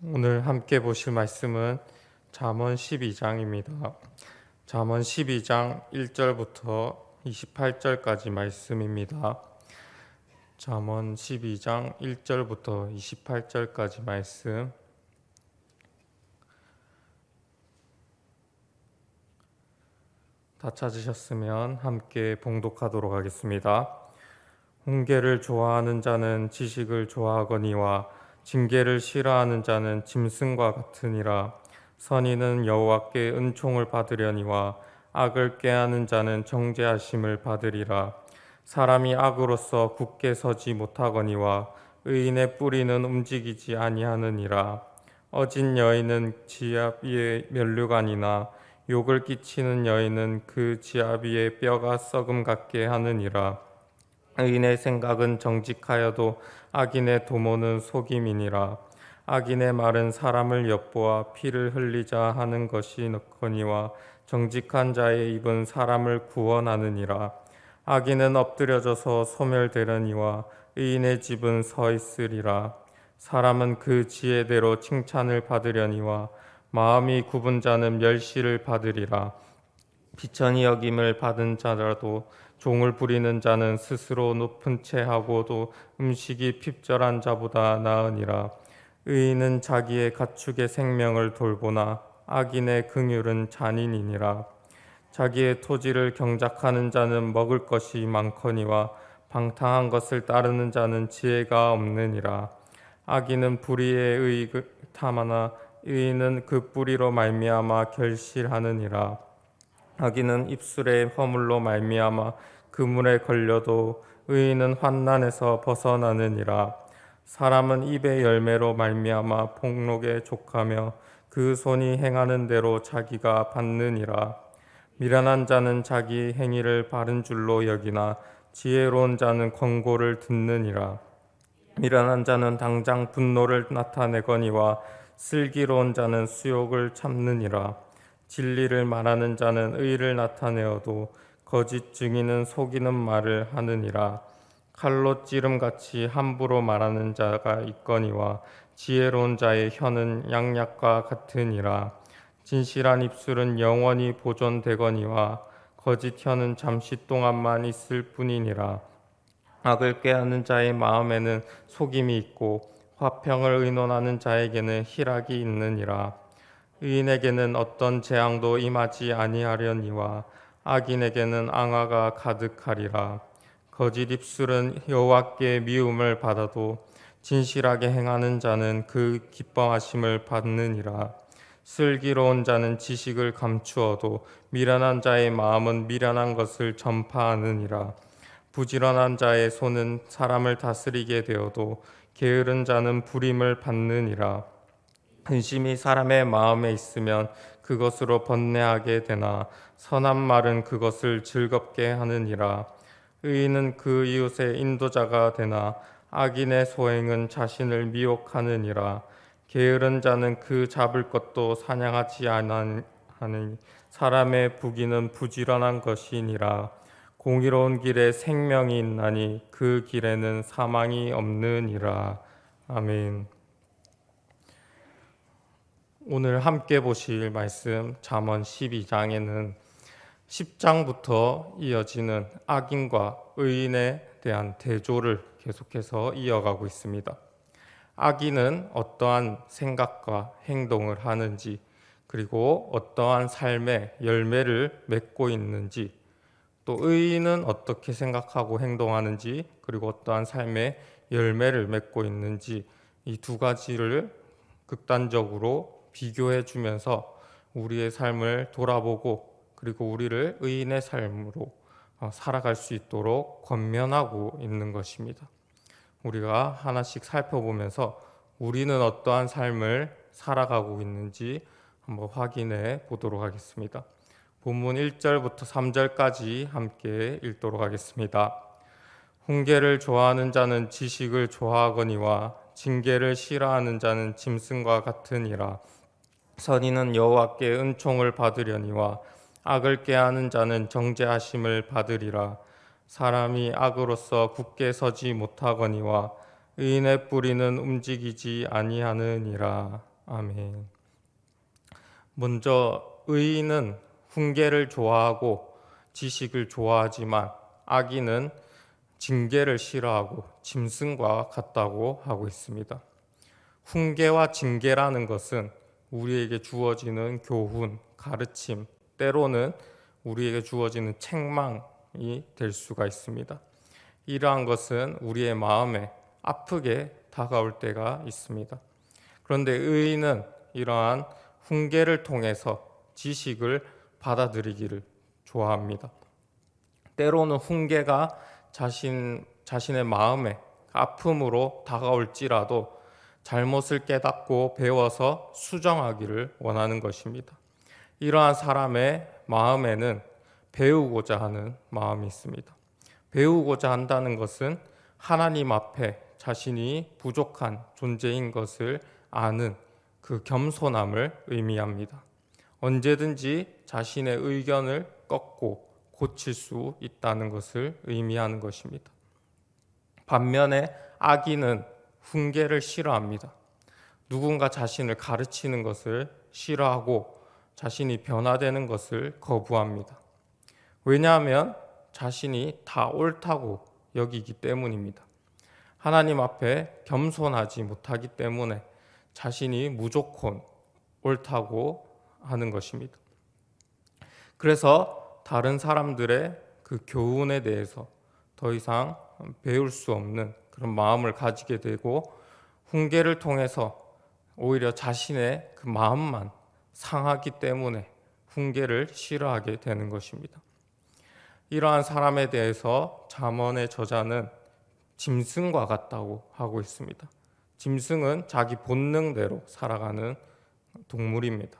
오늘 함께 보실 말씀은 잠언 12장입니다. 잠언 12장 1절부터 28절까지 말씀입니다. 잠언 12장 1절부터 28절까지 말씀. 다 찾으셨으면 함께 봉독하도록 하겠습니다. 훈계를 좋아하는 자는 지식을 좋아하거니와 징계를 싫어하는 자는 짐승과 같으니라. 선인은 여호와께 은총을 받으려니와 악을 꾀하는 자는 정죄하심을 받으리라. 사람이 악으로서 굳게 서지 못하거니와 의인의 뿌리는 움직이지 아니하느니라. 어진 여인은 지압 위에 면류관이나 욕을 끼치는 여인은 그 지압 위에 뼈가 썩음 같게 하느니라. 의인의 생각은 정직하여도 악인의 도모는 속임이니라. 악인의 말은 사람을 엿보아 피를 흘리자 하는 것이거니와 정직한 자의 입은 사람을 구원하느니라. 악인은 엎드려져서 소멸되려니와 의인의 집은 서 있으리라. 사람은 그 지혜대로 칭찬을 받으려니와 마음이 굽은 자는 멸시를 받으리라. 비천히 여김을 받은 자라도 종을 부리는 자는 스스로 높은 채 하고도 음식이 핍절한 자보다 나으니라. 의인은 자기의 가축의 생명을 돌보나 악인의 긍휼은 잔인이니라. 자기의 토지를 경작하는 자는 먹을 것이 많거니와 방탕한 것을 따르는 자는 지혜가 없느니라. 악인은 불의의 의익을 탐하나 의인은 그 뿌리로 말미암아 결실하느니라. 악인은 입술의 허물로 말미암아 그물에 걸려도 의인은 환난에서 벗어나느니라. 사람은 입의 열매로 말미암아 폭록에 족하며 그 손이 행하는 대로 자기가 받느니라. 미련한 자는 자기 행위를 바른 줄로 여기나 지혜로운 자는 권고를 듣느니라. 미련한 자는 당장 분노를 나타내거니와 슬기로운 자는 수욕을 참느니라. 진리를 말하는 자는 의를 나타내어도 거짓 증인은 속이는 말을 하느니라. 칼로 찌름같이 함부로 말하는 자가 있거니와 지혜로운 자의 혀는 양약과 같으니라. 진실한 입술은 영원히 보존되거니와 거짓 혀는 잠시 동안만 있을 뿐이니라. 악을 꾀하는 자의 마음에는 속임이 있고 화평을 의논하는 자에게는 희락이 있느니라. 의인에게는 어떤 재앙도 임하지 아니하려니와 악인에게는 앙화가 가득하리라. 거짓 입술은 여호와께 미움을 받아도 진실하게 행하는 자는 그 기뻐하심을 받느니라. 슬기로운 자는 지식을 감추어도 미련한 자의 마음은 미련한 것을 전파하느니라. 부지런한 자의 손은 사람을 다스리게 되어도 게으른 자는 부림을 받느니라. 근심이 사람의 마음에 있으면 그것으로 번뇌하게 되나 선한 말은 그것을 즐겁게 하느니라. 의인은 그 이웃의 인도자가 되나 악인의 소행은 자신을 미혹하느니라. 게으른 자는 그 잡을 것도 사냥하지 아니하니 사람의 부귀는 부지런한 것이니라. 공의로운 길에 생명이 있나니 그 길에는 사망이 없느니라. 아멘. 오늘 함께 보실 말씀 잠언 12장에는 10장부터 이어지는 악인과 의인에 대한 대조를 계속해서 이어가고 있습니다. 악인은 어떠한 생각과 행동을 하는지, 그리고 어떠한 삶의 열매를 맺고 있는지, 또 의인은 어떻게 생각하고 행동하는지, 그리고 어떠한 삶의 열매를 맺고 있는지, 이 두 가지를 극단적으로 비교해 주면서 우리의 삶을 돌아보고, 그리고 우리를 의인의 삶으로 살아갈 수 있도록 권면하고 있는 것입니다. 우리가 하나씩 살펴보면서 우리는 어떠한 삶을 살아가고 있는지 한번 확인해 보도록 하겠습니다. 본문 1절부터 3절까지 함께 읽도록 하겠습니다. 훈계를 좋아하는 자는 지식을 좋아하거니와 징계를 싫어하는 자는 짐승과 같으니라. 선인은 여호와께 은총을 받으려니와 악을 꾀하는 자는 정죄하심을 받으리라. 사람이 악으로서 굳게 서지 못하거니와 의인의 뿌리는 움직이지 아니하느니라. 아멘. 먼저 의인은 훈계를 좋아하고 지식을 좋아하지만 악인은 징계를 싫어하고 짐승과 같다고 하고 있습니다. 훈계와 징계라는 것은 우리에게 주어지는 교훈, 가르침, 때로는 우리에게 주어지는 책망이 될 수가 있습니다. 이러한 것은 우리의 마음에 아프게 다가올 때가 있습니다. 그런데 의인은 이러한 훈계를 통해서 지식을 받아들이기를 좋아합니다. 때로는 훈계가 자신의 마음에 아픔으로 다가올지라도 잘못을 깨닫고 배워서 수정하기를 원하는 것입니다. 이러한 사람의 마음에는 배우고자 하는 마음이 있습니다. 배우고자 한다는 것은 하나님 앞에 자신이 부족한 존재인 것을 아는 그 겸손함을 의미합니다. 언제든지 자신의 의견을 꺾고 고칠 수 있다는 것을 의미하는 것입니다. 반면에 악인은 훈계를 싫어합니다. 누군가 자신을 가르치는 것을 싫어하고 자신이 변화되는 것을 거부합니다. 왜냐하면 자신이 다 옳다고 여기기 때문입니다. 하나님 앞에 겸손하지 못하기 때문에 자신이 무조건 옳다고 하는 것입니다. 그래서 다른 사람들의 그 교훈에 대해서 더 이상 배울 수 없는 그런 마음을 가지게 되고 훈계를 통해서 오히려 자신의 그 마음만 상하기 때문에 훈계를 싫어하게 되는 것입니다. 이러한 사람에 대해서 잠언의 저자는 짐승과 같다고 하고 있습니다. 짐승은 자기 본능대로 살아가는 동물입니다.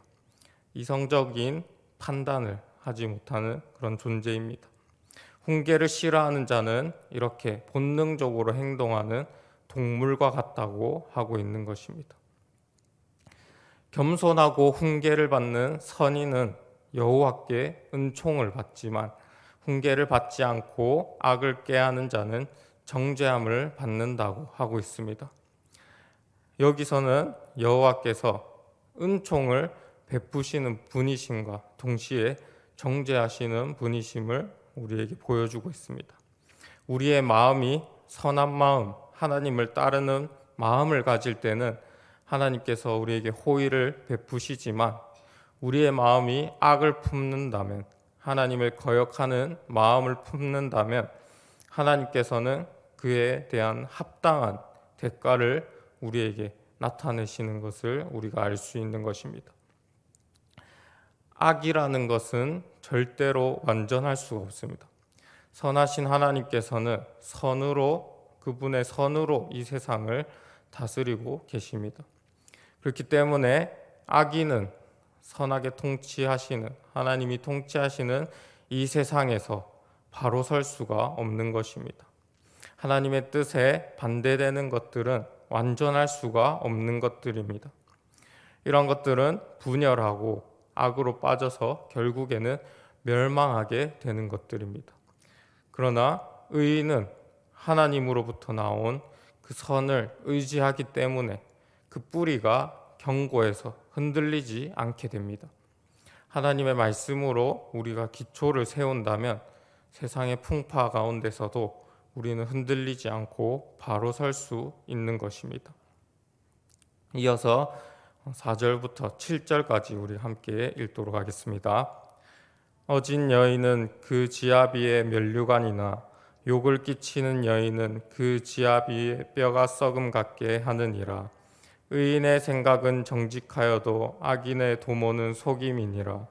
이성적인 판단을 하지 못하는 그런 존재입니다. 훈계를 싫어하는 자는 이렇게 본능적으로 행동하는 동물과 같다고 하고 있는 것입니다. 겸손하고 훈계를 받는 선인은 여호와께 은총을 받지만 훈계를 받지 않고 악을 꾀하는 자는 정죄함을 받는다고 하고 있습니다. 여기서는 여호와께서 은총을 베푸시는 분이심과 동시에 정죄하시는 분이심을 우리에게 보여주고 있습니다. 우리의 마음이 선한 마음, 하나님을 따르는 마음을 가질 때는 하나님께서 우리에게 호의를 베푸시지만 우리의 마음이 악을 품는다면, 하나님을 거역하는 마음을 품는다면 하나님께서는 그에 대한 합당한 대가를 우리에게 나타내시는 것을 우리가 알 수 있는 것입니다. 악이라는 것은 절대로 완전할 수가 없습니다. 선하신 하나님께서는 그분의 선으로 이 세상을 다스리고 계십니다. 그렇기 때문에 악인은 선하게 통치하시는, 하나님이 통치하시는 이 세상에서 바로 설 수가 없는 것입니다. 하나님의 뜻에 반대되는 것들은 완전할 수가 없는 것들입니다. 이런 것들은 분열하고 악으로 빠져서 결국에는 멸망하게 되는 것들입니다. 그러나 의인은 하나님으로부터 나온 그 선을 의지하기 때문에 그 뿌리가 견고해서 흔들리지 않게 됩니다. 하나님의 말씀으로 우리가 기초를 세운다면 세상의 풍파 가운데서도 우리는 흔들리지 않고 바로 설 수 있는 것입니다. 이어서 4절부터 7절까지 우리 함께 읽도록 하겠습니다. 어진 여인은 그 지아비의 면류관이나 욕을 끼치는 여인은 그 지아비의 뼈가 썩음 같게 하느니라. 의인의 생각은 정직하여도 악인의 도모는 속임이니라.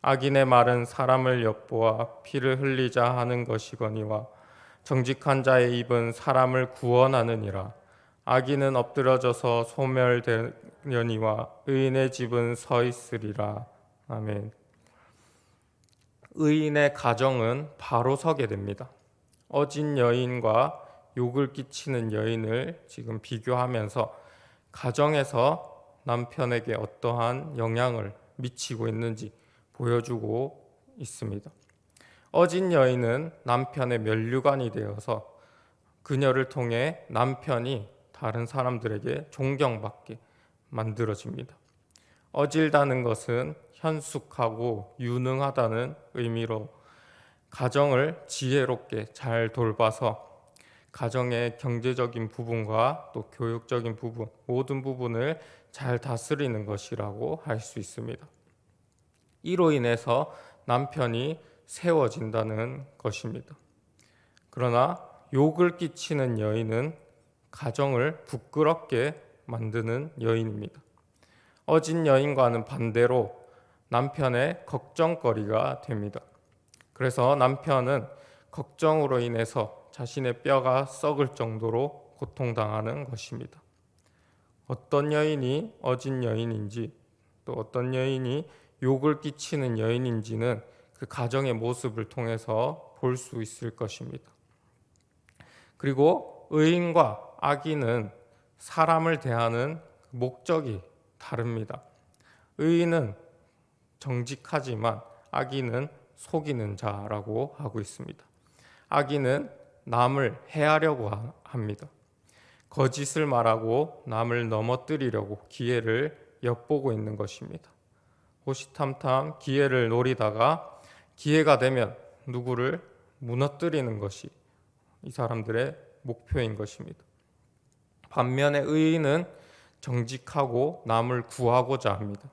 악인의 말은 사람을 엿보아 피를 흘리자 하는 것이거니와 정직한 자의 입은 사람을 구원하느니라. 악인은 엎드러져서 소멸되려니와 의인의 집은 서 있으리라. 아멘. 의인의 가정은 바로 서게 됩니다. 어진 여인과 욕을 끼치는 여인을 지금 비교하면서 가정에서 남편에게 어떠한 영향을 미치고 있는지 보여주고 있습니다. 어진 여인은 남편의 면류관이 되어서 그녀를 통해 남편이 다른 사람들에게 존경받게 만들어집니다. 어질다는 것은 현숙하고 유능하다는 의미로 가정을 지혜롭게 잘 돌봐서 가정의 경제적인 부분과 또 교육적인 부분, 모든 부분을 잘 다스리는 것이라고 할 수 있습니다. 이로 인해서 남편이 세워진다는 것입니다. 그러나 욕을 끼치는 여인은 가정을 부끄럽게 만드는 여인입니다. 어진 여인과는 반대로 남편의 걱정거리가 됩니다. 그래서 남편은 걱정으로 인해서 자신의 뼈가 썩을 정도로 고통당하는 것입니다. 어떤 여인이 어진 여인인지 또 어떤 여인이 욕을 끼치는 여인인지는 그 가정의 모습을 통해서 볼 수 있을 것입니다. 그리고 의인과 악인은 사람을 대하는 목적이 다릅니다. 의인은 정직하지만 악인은 속이는 자라고 하고 있습니다. 악인은 남을 해하려고 합니다. 거짓을 말하고 남을 넘어뜨리려고 기회를 엿보고 있는 것입니다. 호시탐탐 기회를 노리다가 기회가 되면 누구를 무너뜨리는 것이 이 사람들의 목표인 것입니다. 반면에 의인은 정직하고 남을 구하고자 합니다.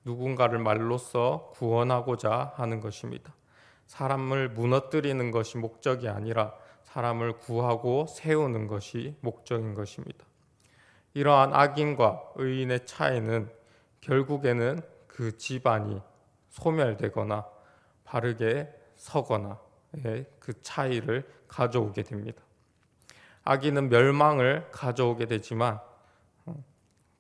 누군가를 말로써 구원하고자 하는 것입니다. 사람을 무너뜨리는 것이 목적이 아니라 사람을 구하고 세우는 것이 목적인 것입니다. 이러한 악인과 의인의 차이는 결국에는 그 집안이 소멸되거나 바르게 서거나의 그 차이를 가져오게 됩니다. 악인은 멸망을 가져오게 되지만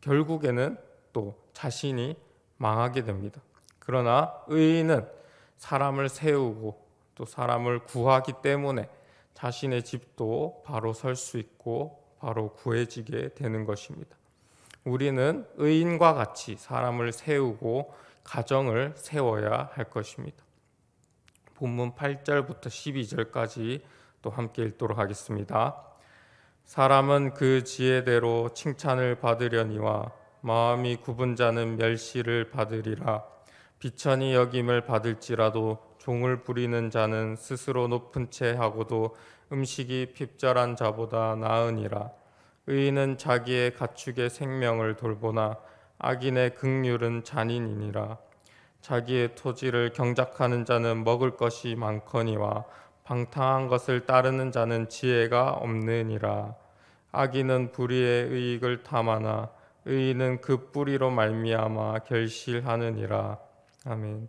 결국에는 또 자신이 망하게 됩니다. 그러나 의인은 사람을 세우고 또 사람을 구하기 때문에 자신의 집도 바로 설 수 있고 바로 구해지게 되는 것입니다. 우리는 의인과 같이 사람을 세우고 가정을 세워야 할 것입니다. 본문 8절부터 12절까지 또 함께 읽도록 하겠습니다. 사람은 그 지혜대로 칭찬을 받으려니와 마음이 굽은 자는 멸시를 받으리라. 비천히 여김을 받을지라도 종을 부리는 자는 스스로 높은 채 하고도 음식이 핍절한 자보다 나으니라. 의인은 자기의 가축의 생명을 돌보나 악인의 긍휼은 잔인이니라. 자기의 토지를 경작하는 자는 먹을 것이 많거니와 방탕한 것을 따르는 자는 지혜가 없느니라. 악인은 불의의 의익을 탐하나 의인은 그 뿌리로 말미암아 결실하느니라. 아멘.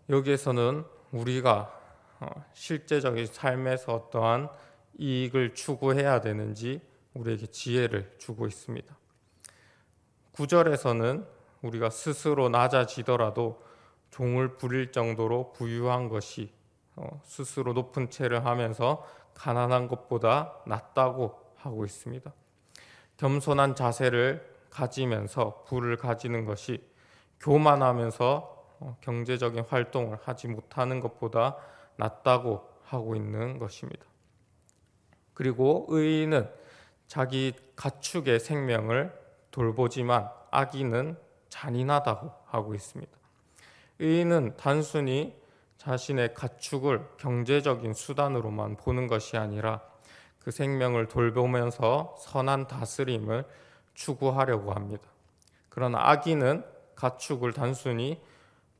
여기에서는 우리가 실제적인 삶에서 어떠한 이익을 추구해야 되는지 우리에게 지혜를 주고 있습니다. 9절에서는 우리가 스스로 낮아지더라도 종을 부릴 정도로 부유한 것이 스스로 높은 채를 하면서 가난한 것보다 낫다고 하고 있습니다. 겸손한 자세를 가지면서 부를 가지는 것이 교만하면서 경제적인 활동을 하지 못하는 것보다 낫다고 하고 있는 것입니다. 그리고 의인은 자기 가축의 생명을 돌보지만 악인은 잔인하다고 하고 있습니다. 의인은 단순히 자신의 가축을 경제적인 수단으로만 보는 것이 아니라 그 생명을 돌보면서 선한 다스림을 추구하려고 합니다. 그러나 악인은 가축을 단순히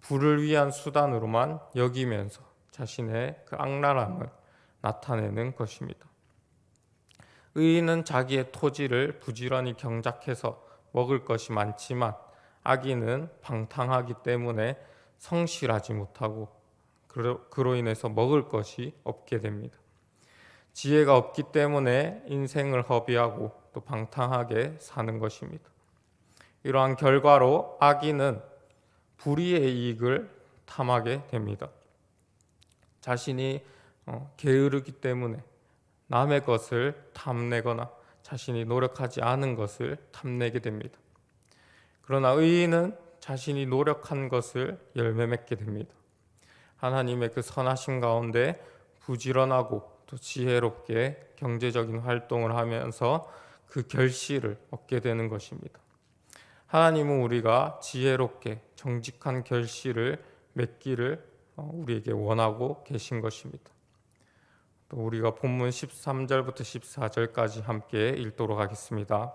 부를 위한 수단으로만 여기면서 자신의 그 악랄함을 나타내는 것입니다. 의인은 자기의 토지를 부지런히 경작해서 먹을 것이 많지만 악인은 방탕하기 때문에 성실하지 못하고 그로 인해서 먹을 것이 없게 됩니다. 지혜가 없기 때문에 인생을 허비하고 또 방탕하게 사는 것입니다. 이러한 결과로 악인은 불의의 이익을 탐하게 됩니다. 자신이 게으르기 때문에 남의 것을 탐내거나 자신이 노력하지 않은 것을 탐내게 됩니다. 그러나 의인은 자신이 노력한 것을 열매 맺게 됩니다. 하나님의 그 선하심 가운데 부지런하고 또 지혜롭게 경제적인 활동을 하면서 그 결실을 얻게 되는 것입니다. 하나님은 우리가 지혜롭게 정직한 결실을 맺기를 우리에게 원하고 계신 것입니다. 또 우리가 본문 13절부터 14절까지 함께 읽도록 하겠습니다.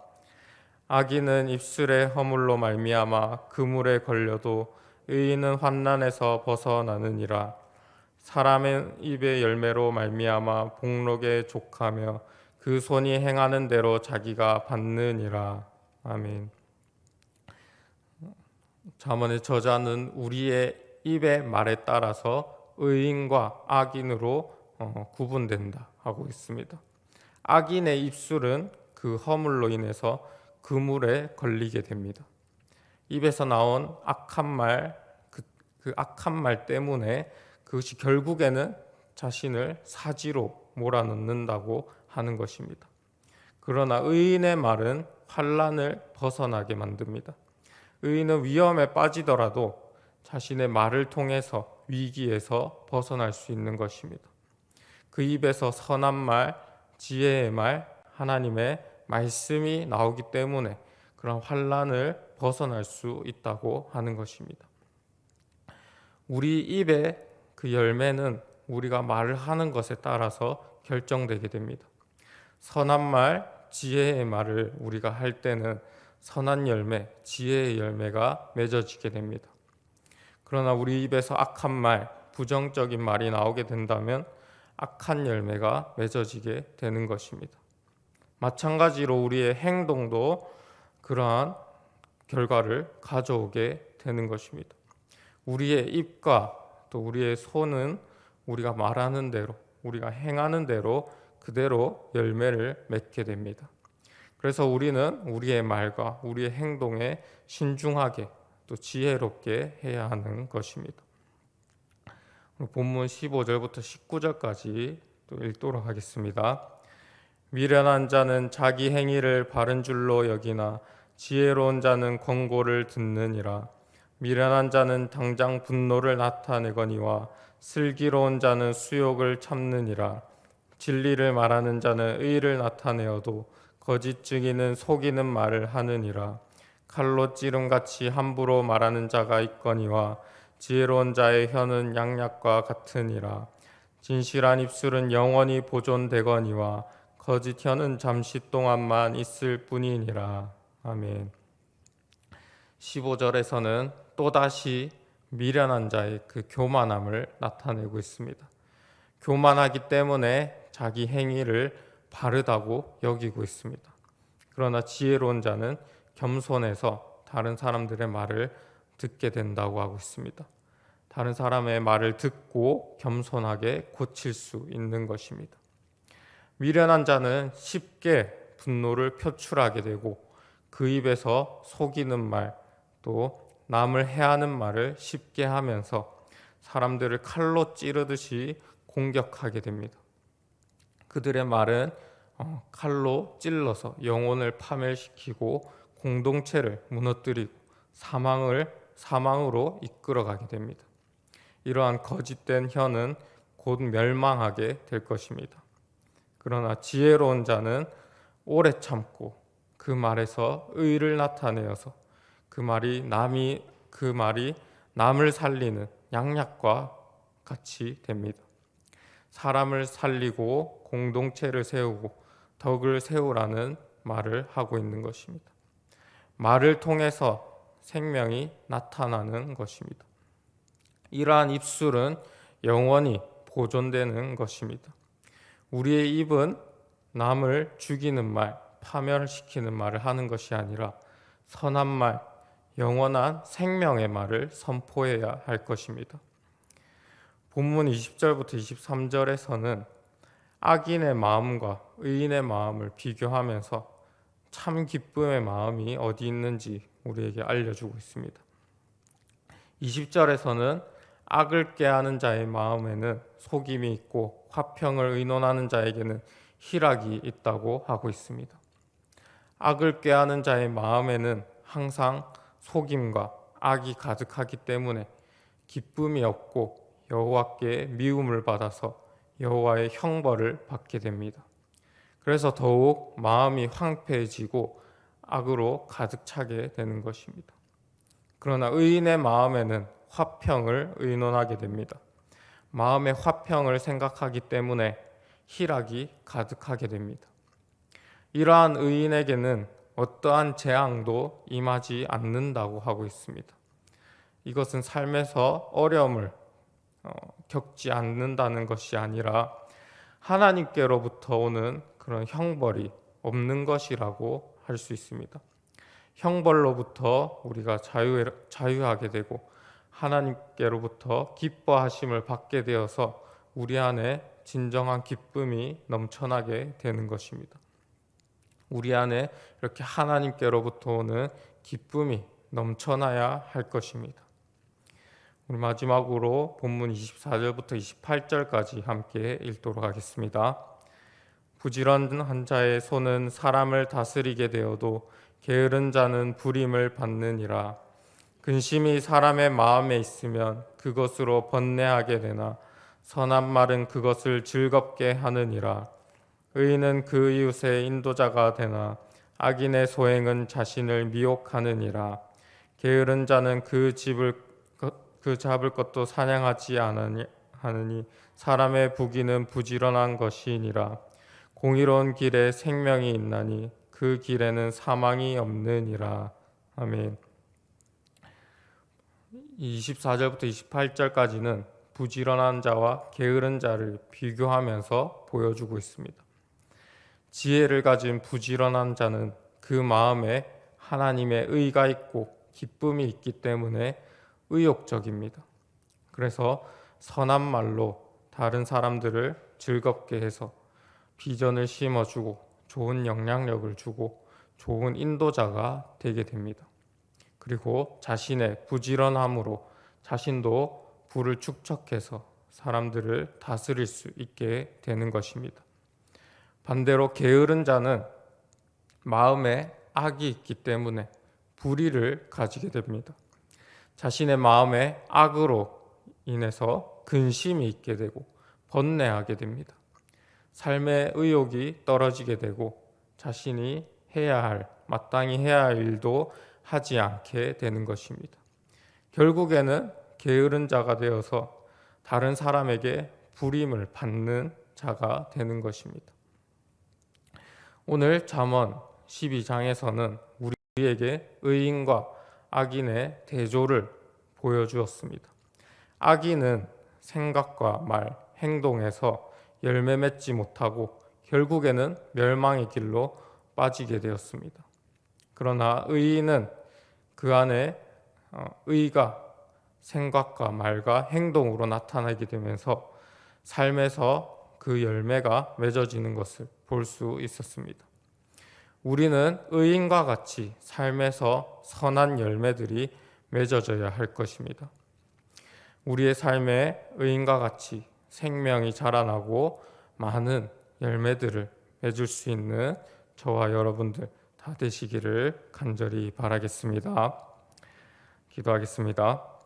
악인은 입술의 허물로 말미암아 그물에 걸려도 의인은 환난에서 벗어나느니라. 사람의 입의 열매로 말미암아 복록에 족하며 그 손이 행하는 대로 자기가 받느니라. 아멘. 잠언의 저자는 우리의 입의 말에 따라서 의인과 악인으로 구분된다 하고 있습니다. 악인의 입술은 그 허물로 인해서 그물에 걸리게 됩니다. 입에서 나온 악한 말, 그 악한 말 때문에 그것이 결국에는 자신을 사지로 몰아넣는다고 하는 것입니다. 그러나 의인의 말은 환난을 벗어나게 만듭니다. 의인은 위험에 빠지더라도 자신의 말을 통해서 위기에서 벗어날 수 있는 것입니다. 그 입에서 선한 말, 지혜의 말, 하나님의 말씀이 나오기 때문에 그런 환난을 벗어날 수 있다고 하는 것입니다. 우리 입의 그 열매는 우리가 말을 하는 것에 따라서 결정되게 됩니다. 선한 말, 지혜의 말을 우리가 할 때는 선한 열매, 지혜의 열매가 맺어지게 됩니다. 그러나 우리 입에서 악한 말, 부정적인 말이 나오게 된다면 악한 열매가 맺어지게 되는 것입니다. 마찬가지로 우리의 행동도 그러한 결과를 가져오게 되는 것입니다. 우리의 입과 또 우리의 손은 우리가 말하는 대로, 우리가 행하는 대로 그대로 열매를 맺게 됩니다. 그래서 우리는 우리의 말과 우리의 행동에 신중하게 또 지혜롭게 해야 하는 것입니다. 본문 15절부터 19절까지 또 읽도록 하겠습니다. 미련한 자는 자기 행위를 바른 줄로 여기나 지혜로운 자는 권고를 듣느니라. 미련한 자는 당장 분노를 나타내거니와 슬기로운 자는 수욕을 참느니라. 진리를 말하는 자는 의를 나타내어도 거짓 증인은 속이는 말을 하느니라. 칼로 찌름같이 함부로 말하는 자가 있거니와 지혜로운 자의 혀는 양약과 같으니라. 진실한 입술은 영원히 보존되거니와 거짓 혀는 잠시 동안만 있을 뿐이니라. 아멘. 15절에서는 또다시 미련한 자의 그 교만함을 나타내고 있습니다. 교만하기 때문에 자기 행위를 바르다고 여기고 있습니다. 그러나 지혜로운 자는 겸손해서 다른 사람들의 말을 듣게 된다고 하고 있습니다. 다른 사람의 말을 듣고 겸손하게 고칠 수 있는 것입니다. 미련한 자는 쉽게 분노를 표출하게 되고 그 입에서 속이는 말, 또 남을 해하는 말을 쉽게 하면서 사람들을 칼로 찌르듯이 공격하게 됩니다. 그들의 말은 칼로 찔러서 영혼을 파멸시키고 공동체를 무너뜨리고 사망으로 이끌어가게 됩니다. 이러한 거짓된 혀는 곧 멸망하게 될 것입니다. 그러나 지혜로운 자는 오래 참고 그 말에서 의를 나타내어서 그 말이 남을 살리는 양약과 같이 됩니다. 사람을 살리고 공동체를 세우고 덕을 세우라는 말을 하고 있는 것입니다. 말을 통해서 생명이 나타나는 것입니다. 이러한 입술은 영원히 보존되는 것입니다. 우리의 입은 남을 죽이는 말, 파멸시키는 말을 하는 것이 아니라 선한 말, 영원한 생명의 말을 선포해야 할 것입니다. 본문 20절부터 23절에서는 악인의 마음과 의인의 마음을 비교하면서 참 기쁨의 마음이 어디 있는지 우리에게 알려주고 있습니다. 20절에서는 악을 꾀하는 자의 마음에는 속임이 있고 화평을 의논하는 자에게는 희락이 있다고 하고 있습니다. 악을 꾀하는 자의 마음에는 항상 속임과 악이 가득하기 때문에 기쁨이 없고 여호와께 미움을 받아서 여호와의 형벌을 받게 됩니다. 그래서 더욱 마음이 황폐해지고 악으로 가득 차게 되는 것입니다. 그러나 의인의 마음에는 화평을 의논하게 됩니다. 마음의 화평을 생각하기 때문에 희락이 가득하게 됩니다. 이러한 의인에게는 어떠한 재앙도 임하지 않는다고 하고 있습니다. 이것은 삶에서 어려움을 겪지 않는다는 것이 아니라 하나님께로부터 오는 그런 형벌이 없는 것이라고 할 수 있습니다. 형벌로부터 우리가 자유하게 되고 하나님께로부터 기뻐하심을 받게 되어서 우리 안에 진정한 기쁨이 넘쳐나게 되는 것입니다. 우리 안에 이렇게 하나님께로부터 오는 기쁨이 넘쳐나야 할 것입니다. 우리 마지막으로 본문 24절부터 28절까지 함께 읽도록 하겠습니다. 부지런한 자의 손은 사람을 다스리게 되어도 게으른 자는 부림을 받느니라. 근심이 사람의 마음에 있으면 그것으로 번뇌하게 되나 선한 말은 그것을 즐겁게 하느니라. 의인은 그 이웃의 인도자가 되나 악인의 소행은 자신을 미혹하느니라. 게으른 자는 그 잡을 것도 사냥하지 하느니 사람의 부귀는 부지런한 것이니라. 공의로운 길에 생명이 있나니 그 길에는 사망이 없느니라. 아멘. 24절부터 28절까지는 부지런한 자와 게으른 자를 비교하면서 보여주고 있습니다. 지혜를 가진 부지런한 자는 그 마음에 하나님의 의가 있고 기쁨이 있기 때문에 의욕적입니다. 그래서 선한 말로 다른 사람들을 즐겁게 해서 비전을 심어주고 좋은 영향력을 주고 좋은 인도자가 되게 됩니다. 그리고 자신의 부지런함으로 자신도 부를 축적해서 사람들을 다스릴 수 있게 되는 것입니다. 반대로 게으른 자는 마음에 악이 있기 때문에 불의를 가지게 됩니다. 자신의 마음에 악으로 인해서 근심이 있게 되고 번뇌하게 됩니다. 삶의 의욕이 떨어지게 되고 자신이 마땅히 해야 할 일도 하지 않게 되는 것입니다. 결국에는 게으른 자가 되어서 다른 사람에게 불임을 받는 자가 되는 것입니다. 오늘 잠언 12장에서는 우리에게 의인과 악인의 대조를 보여주었습니다. 악인은 생각과 말, 행동에서 열매 맺지 못하고 결국에는 멸망의 길로 빠지게 되었습니다. 그러나 의인은 그 안에 의가 생각과 말과 행동으로 나타나게 되면서 삶에서 그 열매가 맺어지는 것을 볼 수 있었습니다. 우리는 의인과 같이 삶에서 선한 열매들이 맺어져야 할 것입니다. 우리의 삶에 의인과 같이 생명이 자라나고 많은 열매들을 맺을 수 있는 저와 여러분들 다 되시기를 간절히 바라겠습니다. 기도하겠습니다.